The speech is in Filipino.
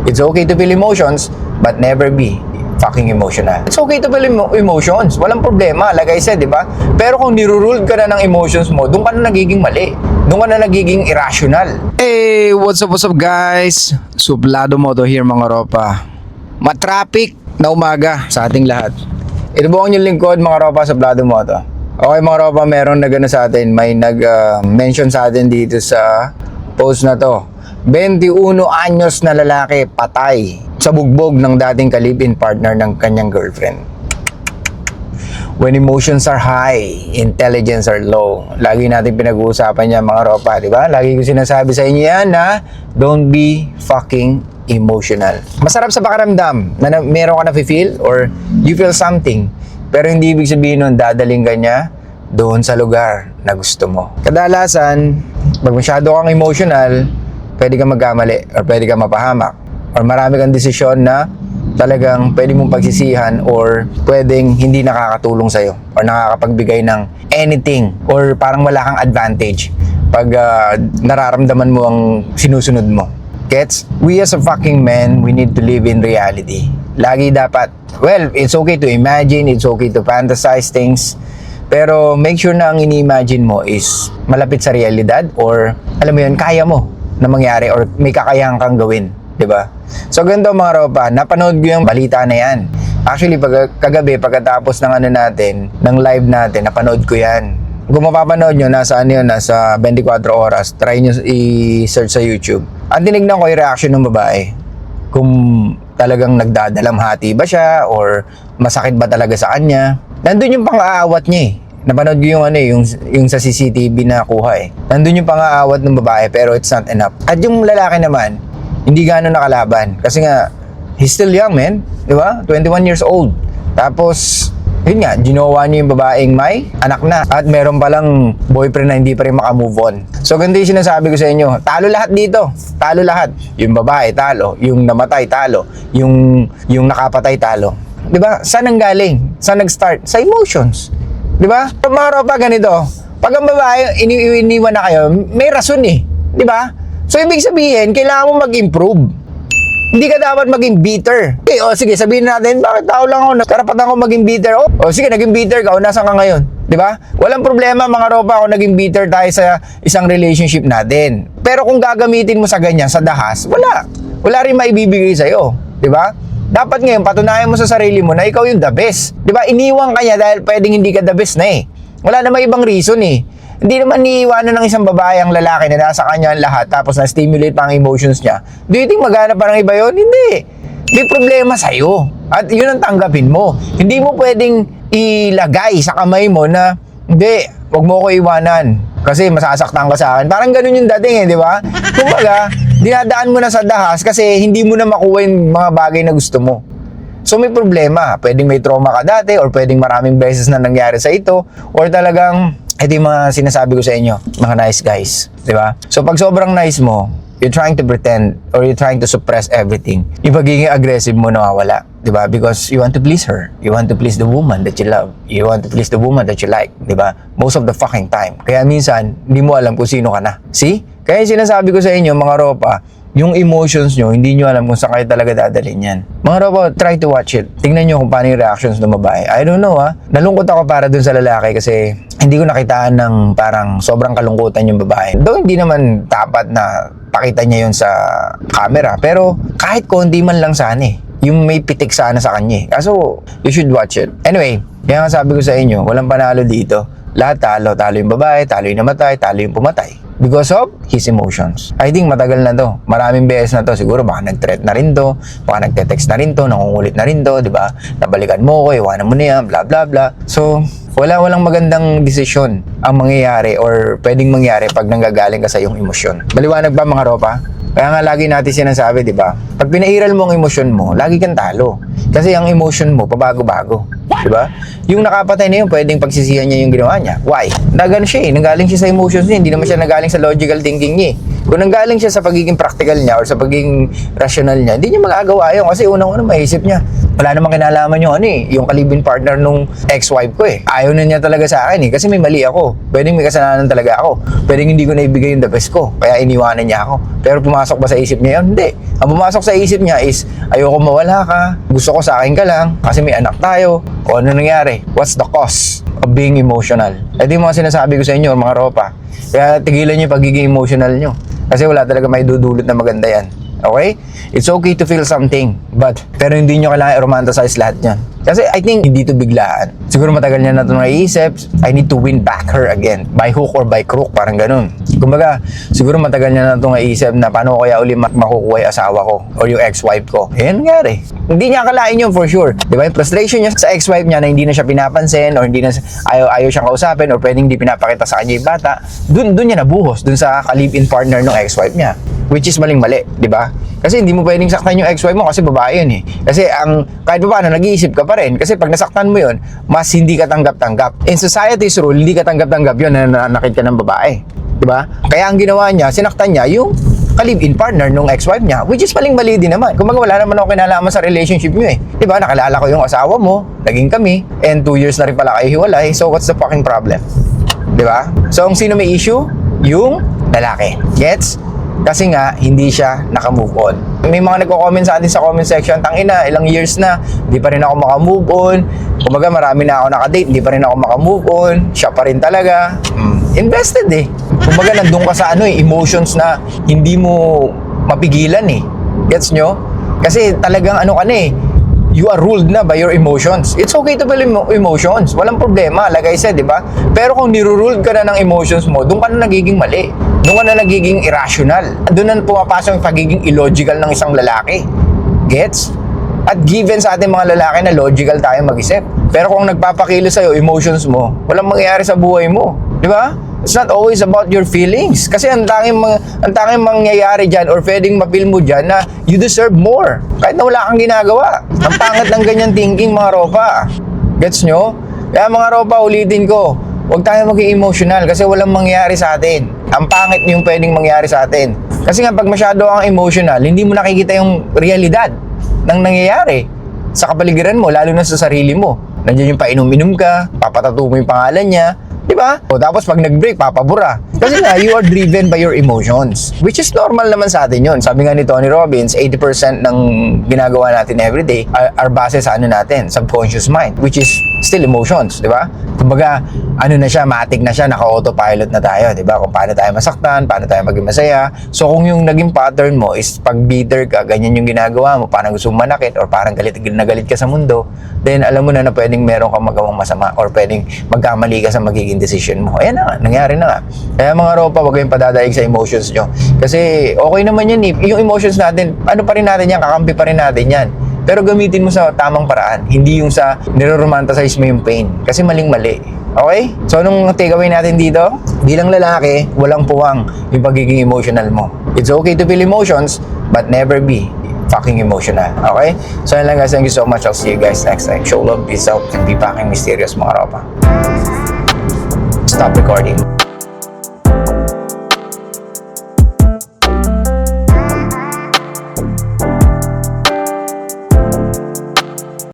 It's okay to feel emotions, but never be fucking emotional. It's okay to feel emotions. Walang problema, like I said, di ba? Pero kung niruruled ka na ng emotions mo, doon ka na nagiging mali. Doon ka na nagiging irrational. Hey, what's up guys? Suplado Moto here mga ropa. Matraffic na umaga sa ating lahat. Ito po ang inyong lingkod mga ropa sa Suplado Moto. Okay mga ropa, meron nag sa atin, may nag-mention sa atin dito sa post na to. 21 anyos na lalaki patay sa bugbog ng dating kalibin partner ng kanyang girlfriend. When emotions are high, intelligence are low. Lagi natin pinag-uusapan yan mga ropa, di ba? Lagi ko sinasabi sa inyo yan na don't be fucking emotional. Masarap sa pakiramdam na meron ka na feel or you feel something, pero hindi ibig sabihin nun dadaling ka niya doon sa lugar na gusto mo. Kadalasan, pag masyado kang emotional, pwede kang magkamali or pwede kang mapahamak or marami kang desisyon na talagang pwede mong pagsisihan or pwedeng hindi nakakatulong sa'yo or nakakapagbigay ng anything or parang wala kang advantage pag nararamdaman mo ang sinusunod mo. Gets? We as a fucking men, we need to live in reality. Lagi dapat, well, it's okay to imagine, it's okay to fantasize things, pero make sure na ang ini-imagine mo is malapit sa realidad or alam mo yun, kaya mo na mangyari or may kakayahan kang gawin. Diba? So ganito mga ropa, napanood ko yung balita na yan. Actually, kagabi, pagkatapos ng natin, ng live natin, napanood ko yan. Kung mapapanood nyo, nasa 24 oras, try nyo i-search sa YouTube. Ang tinignan ko yung reaction ng babae. Kung talagang nagdadalamhati ba siya or masakit ba talaga sa kanya. Nandun yung pang-aawat niya eh. Napanood ko yung sa CCTV na kuha eh. Nandun yung pang-aawat ng babae pero it's not enough. At yung lalaki naman, hindi gano'n nakalaban. Kasi nga, he's still young, man. Di ba? 21 years old. Tapos, yun nga, ginawa niya yung babaeng may anak na. At meron palang boyfriend na hindi pa rin makamove on. So, ganito yung sinasabi ko sa inyo. Talo lahat dito. Talo lahat. Yung babae, talo. Yung namatay, talo. Yung nakapatay, talo. Di ba? Saan ang galing? Saan nag-start? Sa emotions. Di ba? So, mga ropa, ganito. Pag ang babae, iniwan na kayo, may rason eh. Di ba? So, ibig sabihin, kailangan mo mag-improve. Hindi ka dapat maging bitter. Okay, o sige, sabihin natin, bakit tao lang ako, karapatan ko maging bitter? O sige, naging bitter ka, o nasan ka ngayon? Di ba? Walang problema, mga ropa, kung naging bitter tayo sa isang relationship natin. Pero kung gagamitin mo sa ganyan, sa dahas, wala. Wala rin maibibigay sa'yo. Di ba? Dapat ngayon, patunayan mo sa sarili mo na ikaw yung the best. Di ba? Iniwan ka niya dahil pwedeng hindi ka the best na eh. Wala namang ibang reason eh. Hindi naman niiwanan ng isang babae ang lalaki na nasa kanya ang lahat tapos na-stimulate pa ang emotions niya. Do you think maghanap pa ng iba yun? Hindi. May problema sa'yo. At yun ang tanggapin mo. Hindi mo pwedeng ilagay sa kamay mo na, hindi, wag mo ko iwanan kasi masasaktan ka sa akin. Parang ganun yung dating eh, di ba? Kumbaga, dinadaan mo na sa dahas kasi hindi mo na makuha yung mga bagay na gusto mo. So may problema. Pwedeng may trauma ka dati or pwedeng maraming beses na nangyari sa ito or talagang ito yung mga sinasabi ko sa inyo, mga nice guys, di ba? So pag sobrang nice mo, you're trying to pretend or you're trying to suppress everything. Yung pagiging aggressive mo nawawala, di ba? Because you want to please her. You want to please the woman that you love. You want to please the woman that you like, di ba? Most of the fucking time. Kaya minsan, hindi mo alam kung sino ka na. See? Kaya yung sinasabi ko sa inyo, mga ropa, yung emotions nyo, hindi nyo alam kung saan kayo talaga dadalhin yan. Mga ropa, try to watch it. Tingnan nyo kung paano yung reactions ng babae. I don't know nalungkot ako para dun sa lalaki kasi hindi ko nakitaan ng parang sobrang kalungkutan yung babae. Though hindi naman dapat na pakita niya yun sa camera. Pero kahit konti man lang sana eh. Yung may pitik sana sa kanya eh. Kaso, you should watch it. Anyway, kaya nga sabi ko sa inyo, walang panalo dito. Lahat talo. Talo yung babae, talo yung namatay, talo yung pumatay. Because of his emotions. I think matagal na to. Maraming beses na to. Siguro baka nag-threat na rin to. Baka nagte-text na rin to. Nangungulit na rin to. Diba? Nabalikan mo ko. Iwanan mo na yan. Blah, blah, blah. So, walang magandang desisyon ang mangyayari or pwedeng mangyari pag nanggagaling ka sa iyong emosyon. Maliwanag ba mga ropa? Kaya nga lagi natin sinasabi, di ba? Pag pinairal mo ang emosyon mo, lagi kang talo. Kasi ang emosyon mo, pabago-bago. Di ba? Yung nakapatay na yun, pwedeng pagsisihan niya yung ginawa niya. Why? Nagano siya eh. Nanggaling siya sa emotions niya. Hindi naman siya nanggaling sa logical thinking niya eh. Kung nanggaling siya sa pagiging practical niya or sa pagiging rational niya, hindi niya magagawa yun kasi unang-una maisip niya, wala namang kinalaman yung yung kalibin partner nung ex-wife ko eh. Ayaw na niya talaga sa akin eh kasi may mali ako. Pwedeng may kasalanan talaga ako. Pwedeng hindi ko naibigay yung the best ko. Kaya iniwanan niya ako. Pero pumasok ba sa isip niya yun? Hindi. Ang pumasok sa isip niya is, ayoko mawala ka. Gusto ko sa akin ka lang kasi may anak tayo. O ano nangyari? What's the cost of being emotional? Ito yung mga sinasabi ko sa inyo, mga ropa. Kaya tigilan niyo yung pagiging emotional niyo. Kasi wala talaga may dudulot na maganda yan. Okay? It's okay to feel something, pero hindi nyo kailangan i-romanticize lahat yan. Kasi I think hindi to biglaan. Siguro matagal niya na ito naisip, I need to win back her again. By hook or by crook, parang ganun. Kumbaga, siguro matagal niya na ito naisip na paano ko kaya uli makukuha yung asawa ko or yung ex-wife ko. Eh, nangyari. Hindi niya akalain yun for sure. Di ba? Yung frustration niya sa ex-wife niya na hindi na siya pinapansin or hindi na ayaw siyang kausapin or pwedeng hindi pinapakita sa kanya yung bata, dun niya nabuhos, dun sa ka-live-in partner ng ex-wife niya. Which is maling-mali, di ba? Kasi hindi mo pwedeng saktan yung ex-wife mo kasi babae yun eh. Kasi kahit pa paano, nag-iisip ka pa rin. Kasi pag nasaktan mo yun, mas hindi ka tanggap-tanggap. In society's rule, hindi ka tanggap-tanggap yun na nanakit ka ng babae. Di ba? Kaya ang ginawa niya, sinaktan niya yung ka-live-in partner nung ex-wife niya, which is maling-mali din naman. Kung wala naman ako kinalaman sa relationship niyo eh. Di ba? Nakalala ko yung asawa mo, naging kami, and 2 years na rin pala kayo hiwalay, so what's the fucking problem? Di ba? So, ang sino may issue? Yung lalaki. Gets? Kasi nga, hindi siya nakamove on. May mga nagko-comment sa atin sa comment section, tangina, ilang years na, di pa rin ako makamove on. Kumbaga, marami na ako nakadate, di pa rin ako makamove on. Siya pa rin talaga. Invested eh. Kumbaga, nandun ka sa emotions na hindi mo mapigilan eh. Gets nyo? Kasi talagang ka na eh. You are ruled na by your emotions. It's okay to feel emotions. Walang problema, like I said, di ba? Pero kung niruruled ka na ng emotions mo, doon ka na nagiging mali. Doon ka na nagiging irrational. Doon na pumapasok yung pagiging illogical ng isang lalaki. Gets? At given sa ating mga lalaki na logical tayo mag-isip. Pero kung nagpapakilo sa'yo, emotions mo, walang mangyayari sa buhay mo. Di ba? It's not always about your feelings. Kasi ang tanging mangyayari dyan or pwedeng mapil mo dyan na you deserve more. Kahit na wala kang ginagawa. Ang pangit ng ganyan thinking, mga ropa. Gets nyo? Kaya mga ropa, ulitin ko, huwag tayo maging emotional kasi walang mangyayari sa atin. Ang pangit yung pwedeng mangyari sa atin. Kasi nga pag masyado kang emotional, hindi mo nakikita yung realidad ng nangyayari sa kapaligiran mo, lalo na sa sarili mo. Nandiyan yung painom-inom ka, papatato mo yung pangalan niya, di ba? O tapos pag nag-break, papabura. Kasi nga, you are driven by your emotions. Which is normal naman sa atin yun. Sabi nga ni Tony Robbins, 80% ng ginagawa natin everyday are base sa natin, subconscious mind, which is still emotions, di ba? Kumbaga, na siya, matik na siya, naka-autopilot na tayo, di ba? Kung paano tayo masaktan, paano tayo maging masaya. So kung yung naging pattern mo is pag bitter ka, ganyan yung ginagawa mo, parang gusto mong manakit or parang galit ka sa mundo, then alam mo na pwedeng meron kang magawang masama or pwedeng magkamali ka sa magiging decision mo. Ayan na nga, nangyari na nga. Kaya mga ropa, wag kayong padadaig sa emotions nyo. Kasi okay naman yan eh. Yung emotions natin, pa rin natin yan, kakampi pa rin natin yan. Pero gamitin mo sa tamang paraan, hindi yung sa nire-romanticize mo yung pain. Kasi maling-mali. Okay? So, anong takeaway natin dito? Bilang lalaki, walang puwang yung pagiging emotional mo. It's okay to feel emotions, but never be fucking emotional. Okay? So, yun lang guys. Thank you so much. I'll see you guys next time. Show love, peace out, and be fucking mysterious mga ropa. Stop recording.